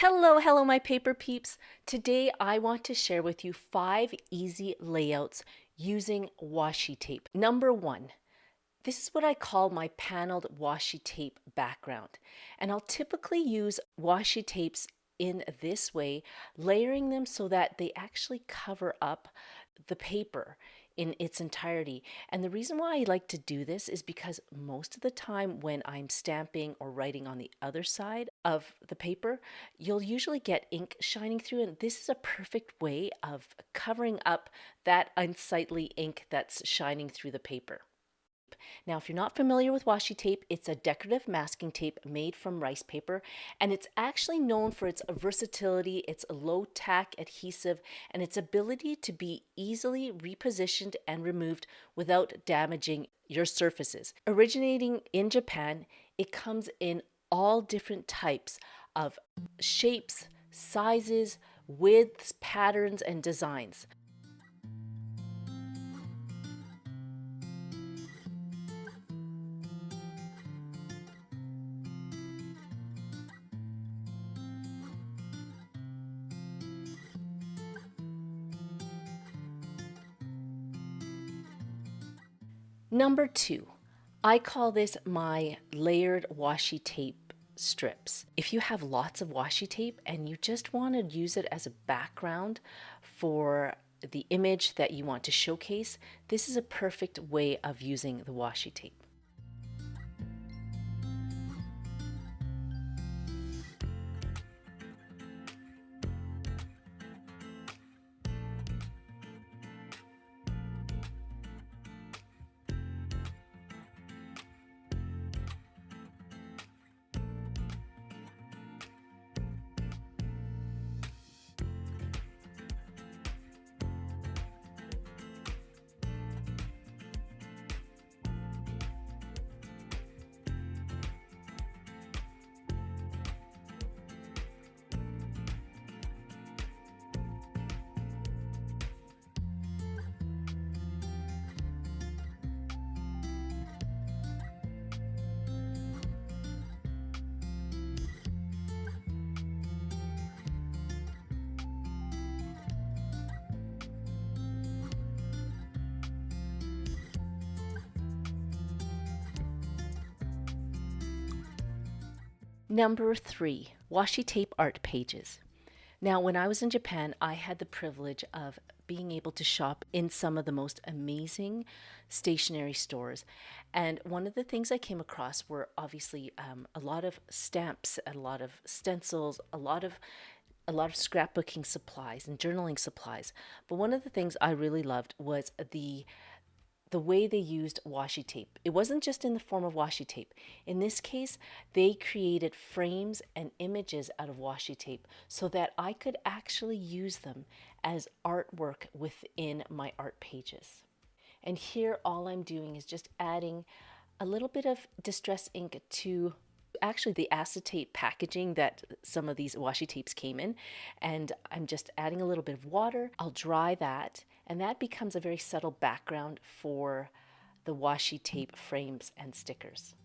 Hello, my paper peeps. Today I want to share with you 5 easy layouts using washi tape. Number 1, this is what I call my paneled washi tape background. And I'll typically use washi tapes in this way, layering them so that they actually cover up the paper in its entirety. And the reason why I like to do this is because most of the time when I'm stamping or writing on the other side of the paper, you'll usually get ink shining through, and this is a perfect way of covering up that unsightly ink that's shining through the paper. Now, if you're not familiar with washi tape, it's a decorative masking tape made from rice paper, and it's actually known for its versatility, its low tack adhesive, and its ability to be easily repositioned and removed without damaging your surfaces. Originating in Japan, it comes in all different types of shapes, sizes, widths, patterns, and designs. Number 2, I call this my layered washi tape strips. If you have lots of washi tape and you just want to use it as a background for the image that you want to showcase, this is a perfect way of using the washi tape. Number 3, washi tape art pages. Now, when I was in Japan, I had the privilege of being able to shop in some of the most amazing stationery stores. And one of the things I came across were obviously a lot of stamps, a lot of stencils, a lot of scrapbooking supplies and journaling supplies. But one of the things I really loved was the way they used washi tape. It wasn't just in the form of washi tape. In this case, they created frames and images out of washi tape so that I could actually use them as artwork within my art pages. And here all I'm doing is just adding a little bit of distress ink to actually the acetate packaging that some of these washi tapes came in, and I'm just adding a little bit of water. I'll dry that, and that becomes a very subtle background for the washi tape frames and stickers.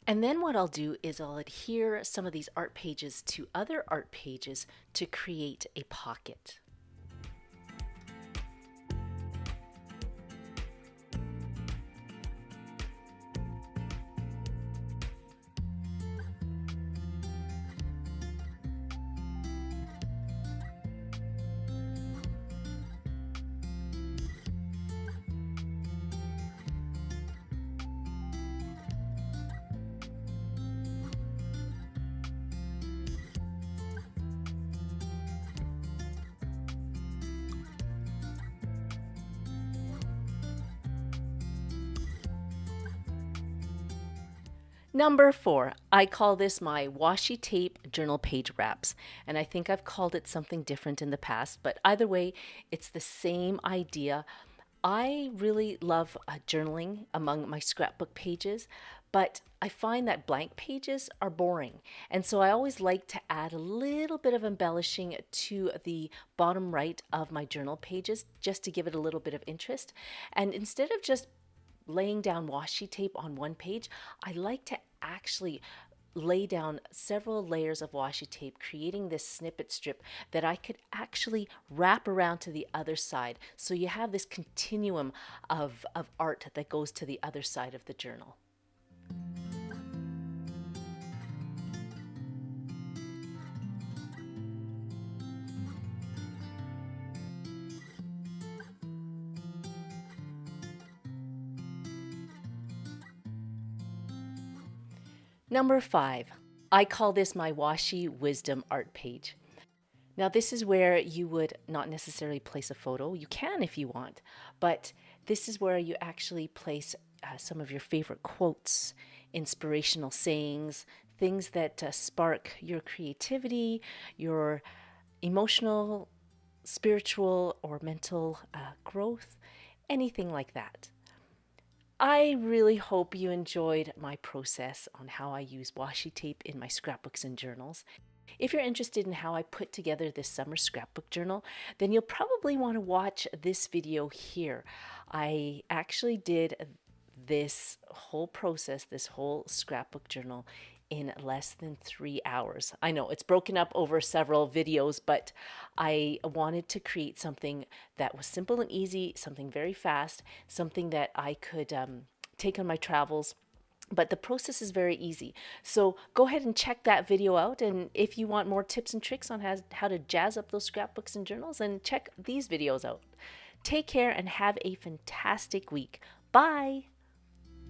And then what I'll do is I'll adhere some of these art pages to other art pages to create a pocket. Number 4, I call this my washi tape journal page wraps. And I think I've called it something different in the past, but either way, it's the same idea. I really love journaling among my scrapbook pages, but I find that blank pages are boring. And so I always like to add a little bit of embellishing to the bottom right of my journal pages just to give it a little bit of interest. And instead of just laying down washi tape on one page, I like to actually lay down several layers of washi tape, creating this snippet strip that I could actually wrap around to the other side. So you have this continuum of art that goes to the other side of the journal. Number 5, I call this my washi wisdom art page. Now, this is where you would not necessarily place a photo. You can if you want, but this is where you actually place some of your favorite quotes, inspirational sayings, things that spark your creativity, your emotional, spiritual, or mental growth, anything like that. I really hope you enjoyed my process on how I use washi tape in my scrapbooks and journals. If you're interested in how I put together this summer scrapbook journal, then you'll probably want to watch this video here. I actually did this whole process, this whole scrapbook journal, in less than 3 hours. I know it's broken up over several videos, but I wanted to create something that was simple and easy, something very fast, something that I could take on my travels. But the process is very easy. So go ahead and check that video out. And if you want more tips and tricks on how to jazz up those scrapbooks and journals, then check these videos out. Take care and have a fantastic week. Bye.